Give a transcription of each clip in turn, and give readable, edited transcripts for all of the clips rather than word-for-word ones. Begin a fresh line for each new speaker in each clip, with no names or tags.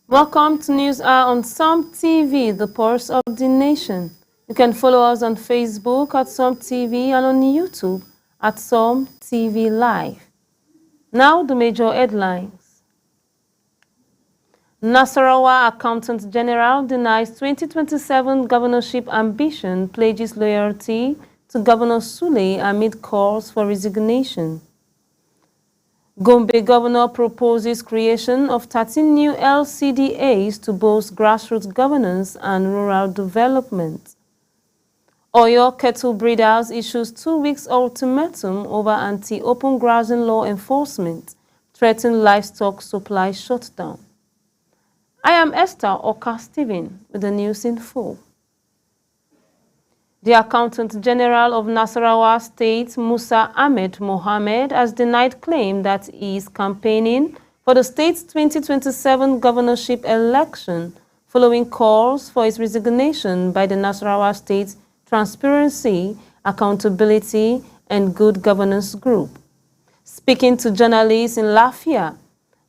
Welcome to News Hour on SOM TV, the pulse of the nation. You can follow us on Facebook at SOM TV and on YouTube at SOM TV Live. Now the major headlines. Nasarawa Accountant General denies 2027 governorship ambition, pledges loyalty to Governor Sule amid calls for resignation. Gombe Governor proposes creation of 13 new LCDAs to boost grassroots governance and rural development. Oyo Cattle Breeders issues 2 weeks ultimatum over anti-open grazing law enforcement, threatening livestock supply shutdown. I am Esther Oka Stephen with the news in full. The Accountant General of Nasarawa State, Musa Ahmed Mohammed, has denied claim that he is campaigning for the state's 2027 governorship election following calls for his resignation by the Nasarawa State Transparency, Accountability and Good Governance Group. Speaking to journalists in Lafia,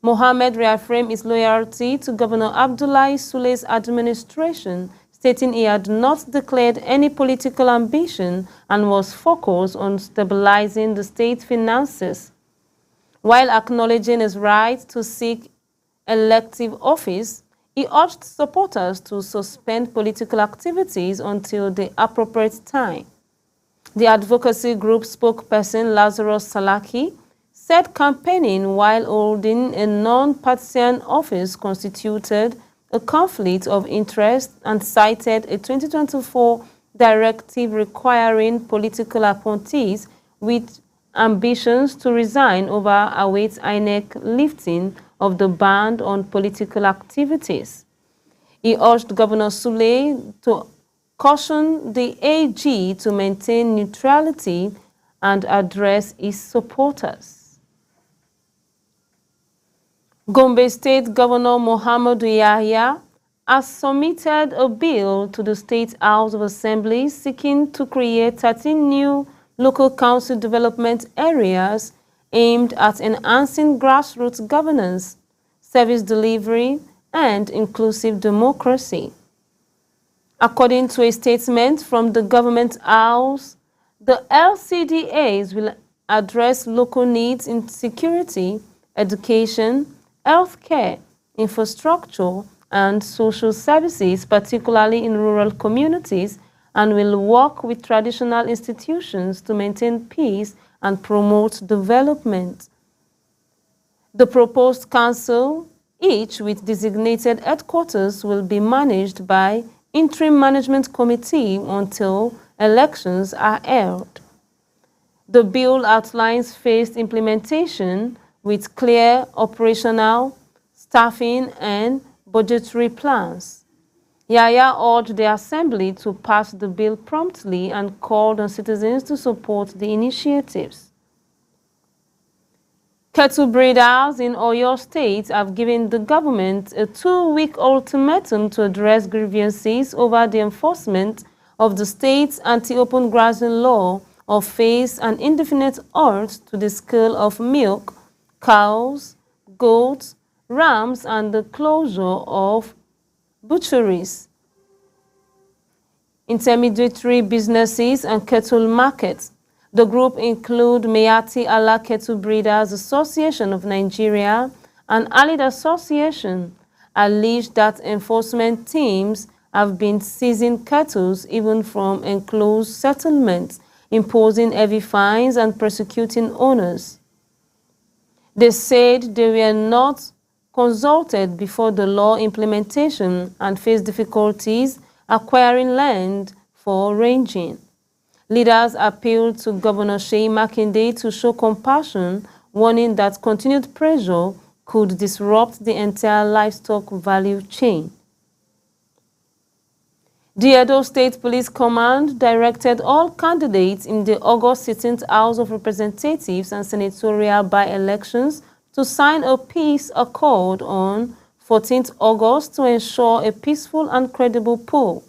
Mohammed reaffirmed his loyalty to Governor Abdullahi Sule's administration, stating he had not declared any political ambition and was focused on stabilizing the state finances. While acknowledging his right to seek elective office, he urged supporters to suspend political activities until the appropriate time. The advocacy group spokesperson Lazarus Salaki said campaigning while holding a non-partisan office constituted a conflict of interest and cited a 2024 directive requiring political appointees with ambitions to resign over awaits INEC lifting of the ban on political activities. He urged Governor Sule to caution the AG to maintain neutrality and address his supporters. Gombe State Governor Muhammadu Yahya has submitted a bill to the State House of Assembly seeking to create 13 new local council development areas aimed at enhancing grassroots governance, service delivery, and inclusive democracy. According to a statement from the Government House, the LCDAs will address local needs in security, education, healthcare, infrastructure, and social services, particularly in rural communities, and will work with traditional institutions to maintain peace and promote development. The proposed council, each with designated headquarters, will be managed by interim management committee until elections are held. The bill outlines phased implementation with clear operational, staffing, and budgetary plans. Yahya urged the Assembly to pass the bill promptly and called on citizens to support the initiatives. Cattle breeders in Oyo State have given the government a 2-week ultimatum to address grievances over the enforcement of the state's anti-open grazing law or face an indefinite halt to the sale of milk, cows, goats, rams, and the closure of butcheries, intermediary businesses, and cattle markets. The group include Mayati Allah Cattle Breeders Association of Nigeria and Allied Association, alleged that enforcement teams have been seizing cattle even from enclosed settlements, imposing heavy fines and persecuting owners. They said they were not consulted before the law implementation and faced difficulties acquiring land for ranging. Leaders appealed to Governor Seyi Makinde to show compassion, warning that continued pressure could disrupt the entire livestock value chain. The Edo State Police Command directed all candidates in the August 16th House of Representatives and senatorial by-elections to sign a peace accord on 14th August to ensure a peaceful and credible poll.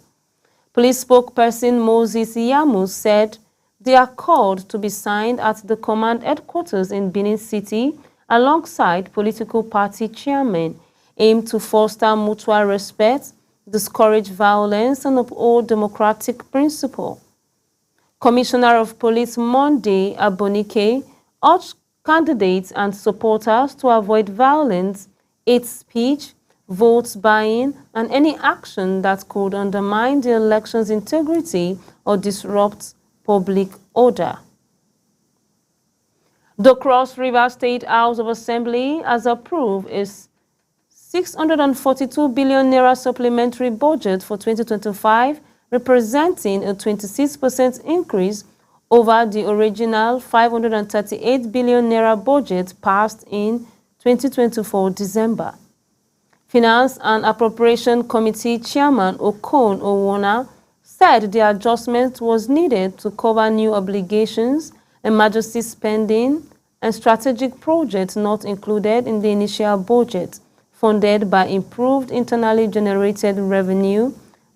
Police spokesperson Moses Yamu said the accord to be signed at the command headquarters in Benin City alongside political party chairmen aimed to foster mutual respect, discourage violence, and uphold democratic principle. Commissioner of Police Monday Abonike urged candidates and supporters to avoid violence, hate speech, vote buying, and any action that could undermine the election's integrity or disrupt public order. The Cross River State House of Assembly has approved its 642 billion naira supplementary budget for 2025, representing a 26% increase over the original 538 billion naira budget passed in 2024 December. Finance and Appropriation Committee Chairman Okon Owona said the adjustment was needed to cover new obligations, emergency spending, and strategic projects not included in the initial budget, funded by improved internally generated revenue,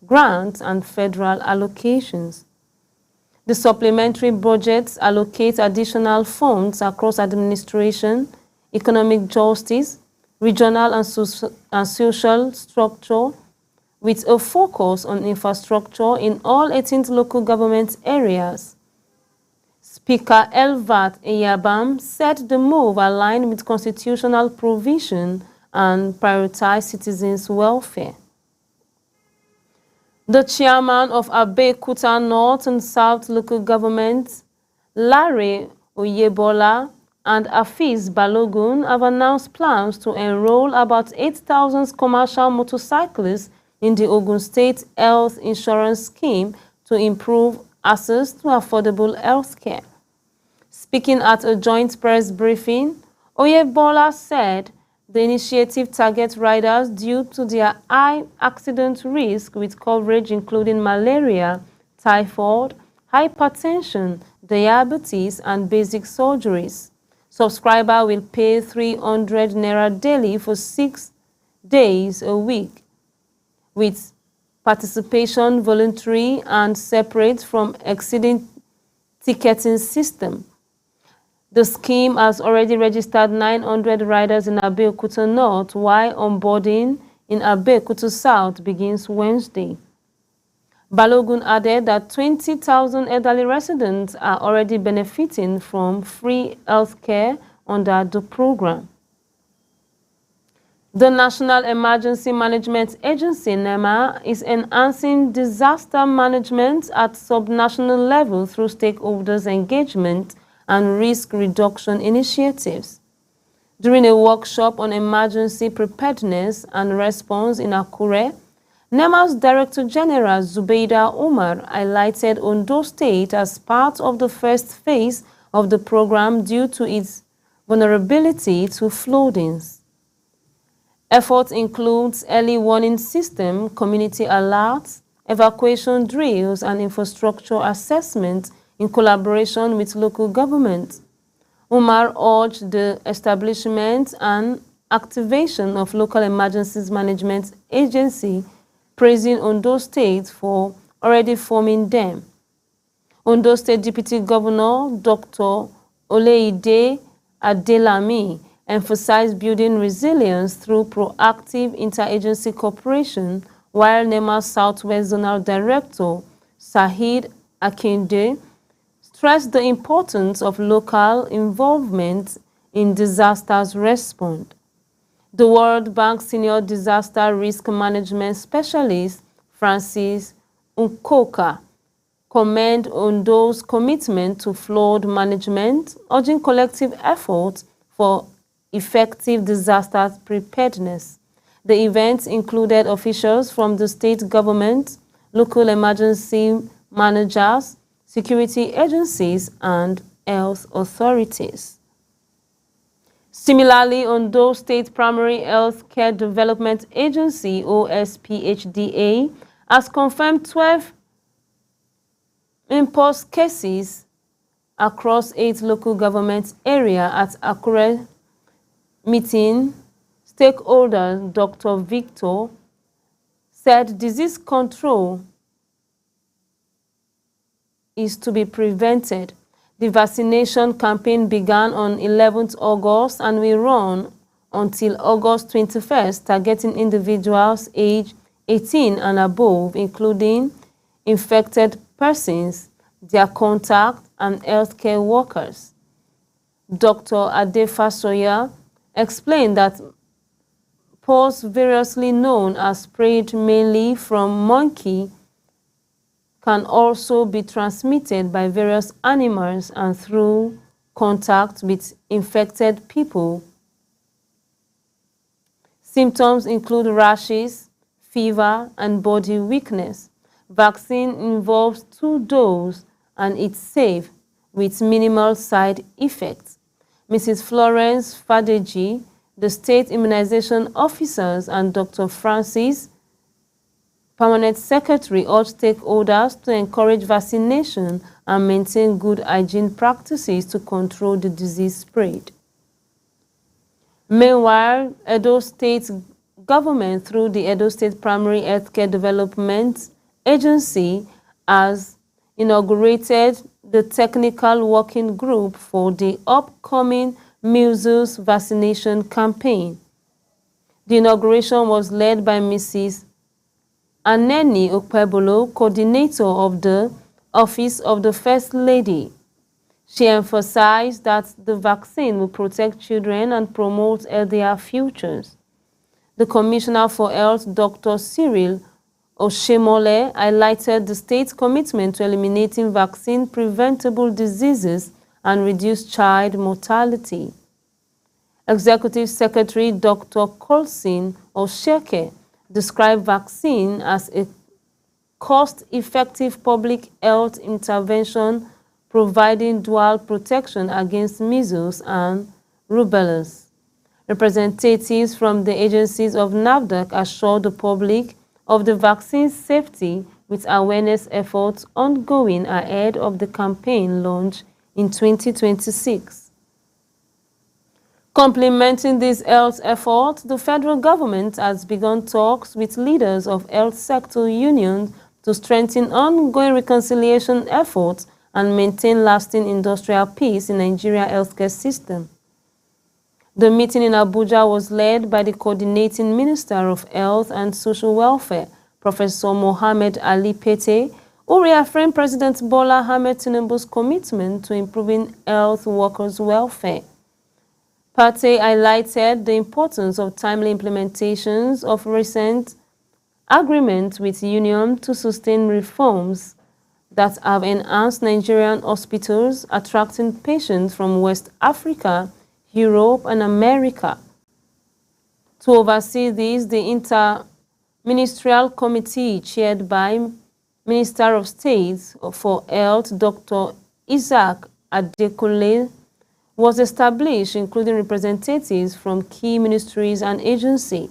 grants, and federal allocations. The supplementary budgets allocate additional funds across administration, economic justice, regional and social structure, with a focus on infrastructure in all 18 local government areas. Speaker Elvat Eyabam said the move aligned with constitutional provision and prioritized citizens' welfare. The chairman of Abeokuta North and South local governments, Larry Oyebola and Afiz Balogun, have announced plans to enroll about 8,000 commercial motorcyclists in the Ogun State Health Insurance Scheme to improve access to affordable health care. Speaking at a joint press briefing, Oyebola said the initiative targets riders due to their high accident risk with coverage including malaria, typhoid, hypertension, diabetes, and basic surgeries. Subscriber will pay 300 naira daily for 6 days a week, with participation voluntary and separate from exceeding ticketing system. The scheme has already registered 900 riders in Abeokuta North, while onboarding in Abeokuta South begins Wednesday. Balogun added that 20,000 elderly residents are already benefiting from free health care under the program. The National Emergency Management Agency, NEMA, is enhancing disaster management at subnational level through stakeholders' engagement and risk reduction initiatives. During a workshop on emergency preparedness and response in Akure, NEMA's Director General Zubeida Umar highlighted Ondo State as part of the first phase of the program due to its vulnerability to floodings. Efforts include early warning system, community alerts, evacuation drills, and infrastructure assessment in collaboration with local government. Umar urged the establishment and activation of local emergencies management agency, praising Ondo State for already forming them. Ondo State Deputy Governor Dr. Oleide Adelami emphasized building resilience through proactive interagency cooperation, while NEMA Southwest Zonal Director Sahid Akinde stressed the importance of local involvement in disasters response. The World Bank Senior Disaster Risk Management Specialist Francis Nkoka, commend Ondo's commitment to flood management, urging collective efforts for effective disaster preparedness. The event included officials from the state government, local emergency managers, security agencies, and health authorities. Similarly, Ondo State Primary Health Care Development Agency, OSPHDA, has confirmed 12 mpox cases across 8 local government areas at Akure meeting. Stakeholder Dr. Victor said disease control is to be prevented. The vaccination campaign began on 11th August and will run until August 21st, targeting individuals aged 18 and above, including infected persons, their contacts, and healthcare workers. Dr. Adefasoya explained that pox, variously known as spread mainly from monkey, can also be transmitted by various animals and through contact with infected people. Symptoms include rashes, fever, and body weakness. Vaccine involves 2 doses and it's safe with minimal side effects. Mrs. Florence Fadeji, the state immunization officers, and Dr. Francis, permanent secretary, urged stakeholders to encourage vaccination and maintain good hygiene practices to control the disease spread. Meanwhile, Edo State government, through the Edo State Primary Healthcare Development Agency, has inaugurated the technical working group for the upcoming measles vaccination campaign. The inauguration was led by Mrs. Aneni Okpebolo, coordinator of the Office of the First Lady. She emphasized that the vaccine will protect children and promote healthier futures. The Commissioner for Health, Dr. Cyril Oshemole, highlighted the state's commitment to eliminating vaccine-preventable diseases and reduce child mortality. Executive Secretary Dr. Colson Osheke described vaccine as a cost-effective public health intervention providing dual protection against measles and rubella. Representatives from the agencies of NAFDAC assured the public of the vaccine's safety, with awareness efforts ongoing ahead of the campaign launch in 2026. Complementing these health efforts, the federal government has begun talks with leaders of health sector unions to strengthen ongoing reconciliation efforts and maintain lasting industrial peace in Nigeria's healthcare system. The meeting in Abuja was led by the Coordinating Minister of Health and Social Welfare, Professor Mohammed Ali Pete, who reaffirmed President Bola Ahmed Tinubu's commitment to improving health workers' welfare. Pate highlighted the importance of timely implementations of recent agreements with unions to sustain reforms that have enhanced Nigerian hospitals, attracting patients from West Africa, Europe, and America. To oversee this, the Inter-Ministerial Committee, chaired by Minister of State for Health, Dr. Isaac Adekunle, was established, including representatives from key ministries and agencies.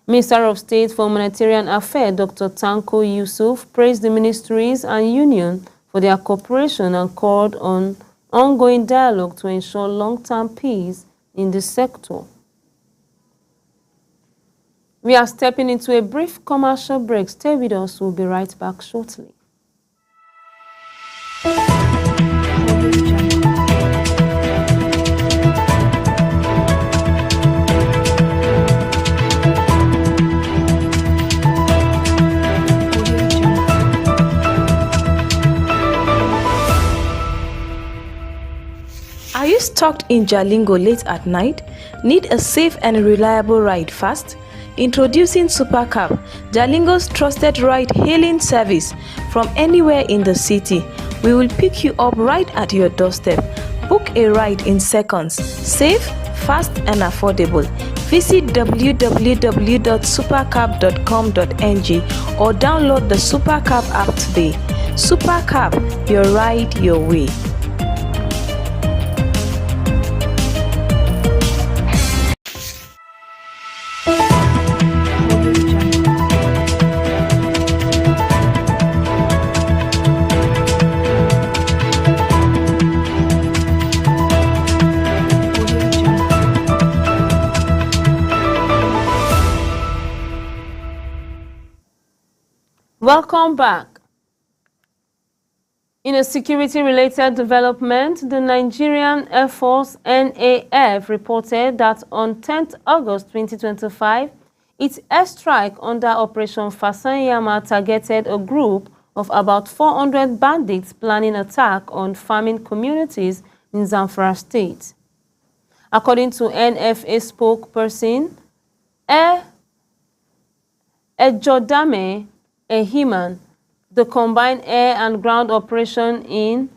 Minister of State for Humanitarian Affairs, Dr. Tanko Yusuf, praised the ministries and union for their cooperation and called on ongoing dialogue to ensure long-term peace in the sector. We are stepping into a brief commercial break. Stay with us. We'll be right back shortly.
Are you stuck in Jalingo late at night? Need a safe and reliable ride fast? Introducing Supercab, Jalingo's trusted ride-hailing service from anywhere in the city. We will pick you up right at your doorstep. Book a ride in seconds. Safe, fast and affordable. Visit www.supercab.com.ng or download the Supercab app today. Supercab, your ride your way.
Welcome back. In a security-related development, the Nigerian Air Force (NAF) reported that on 10th August 2025, its airstrike under Operation Fasanyama targeted a group of about 400 bandits planning attack on farming communities in Zamfara State. According to NFA spokesperson Ejodame Ehiman, the combined air and ground operation in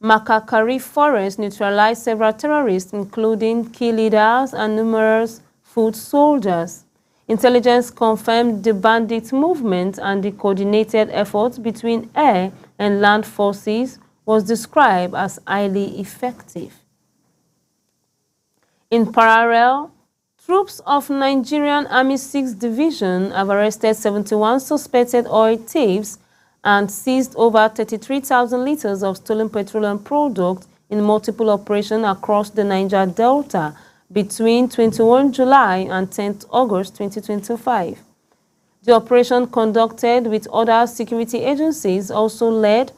Makakari Forest neutralized several terrorists, including key leaders and numerous foot soldiers. Intelligence confirmed the bandit movement, and the coordinated effort between air and land forces was described as highly effective. In parallel, troops of Nigerian Army 6th Division have arrested 71 suspected oil thieves and seized over 33,000 liters of stolen petroleum products in multiple operations across the Niger Delta between 21 July and 10 August 2025. The operation, conducted with other security agencies, also led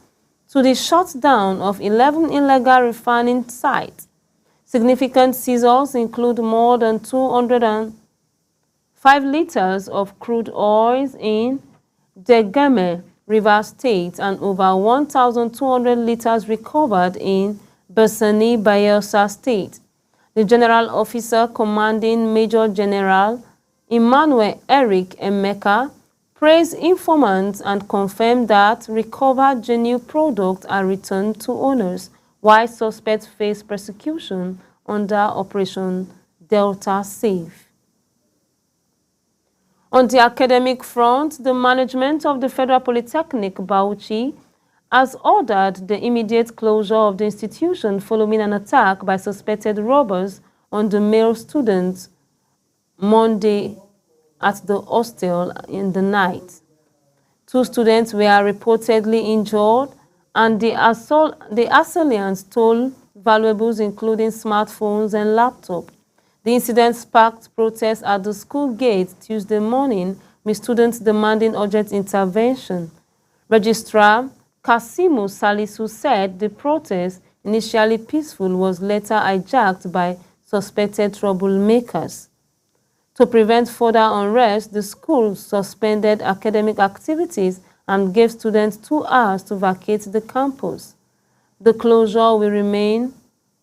to the shutdown of 11 illegal refining sites. Significant seizures include more than 205 liters of crude oil in Degeme, Rivers State, and over 1,200 liters recovered in Bersani, Bayelsa State. The General Officer Commanding Major General Emmanuel Eric Emeka praised informants and confirmed that recovered genuine products are returned to owners, while suspects face prosecution under Operation Delta Safe. On the academic front, the management of the Federal Polytechnic Bauchi has ordered the immediate closure of the institution following an attack by suspected robbers on the male students Monday at the hostel in the night. 2 students were reportedly injured, and the assailants stole valuables including smartphones and laptops. The incident sparked protests at the school gate Tuesday morning, with students demanding urgent intervention. Registrar Kasimu Salisu said the protest, initially peaceful, was later hijacked by suspected troublemakers. To prevent further unrest, the school suspended academic activities and gave students 2 hours to vacate the campus. The closure will remain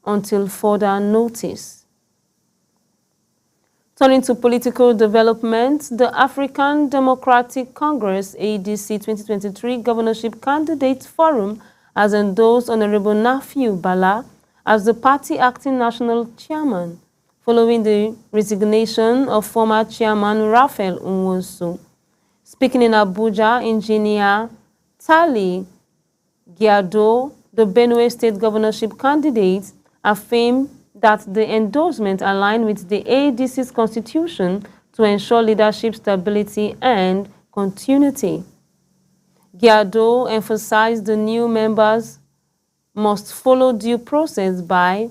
until further notice. Turning to political development, the African Democratic Congress ADC 2023 Governorship Candidate Forum has endorsed Honorable Nafiu Bala as the party acting national chairman, following the resignation of former chairman Raphael Nwosu. Speaking in Abuja, Engineer Tali Giado, the Benue State governorship candidate, affirmed that the endorsement aligned with the ADC's constitution to ensure leadership stability and continuity. Giado emphasized the new members must follow due process by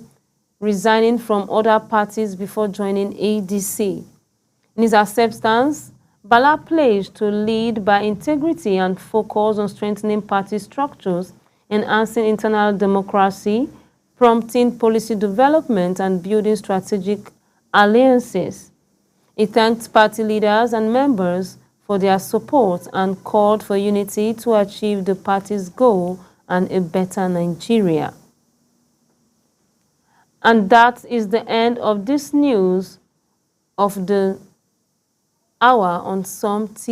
resigning from other parties before joining ADC. In his acceptance, Bala pledged to lead by integrity and focus on strengthening party structures, enhancing internal democracy, prompting policy development, and building strategic alliances. He thanked party leaders and members for their support and called for unity to achieve the party's goal and a better Nigeria. And that is the end of this news of the hour on Some TV.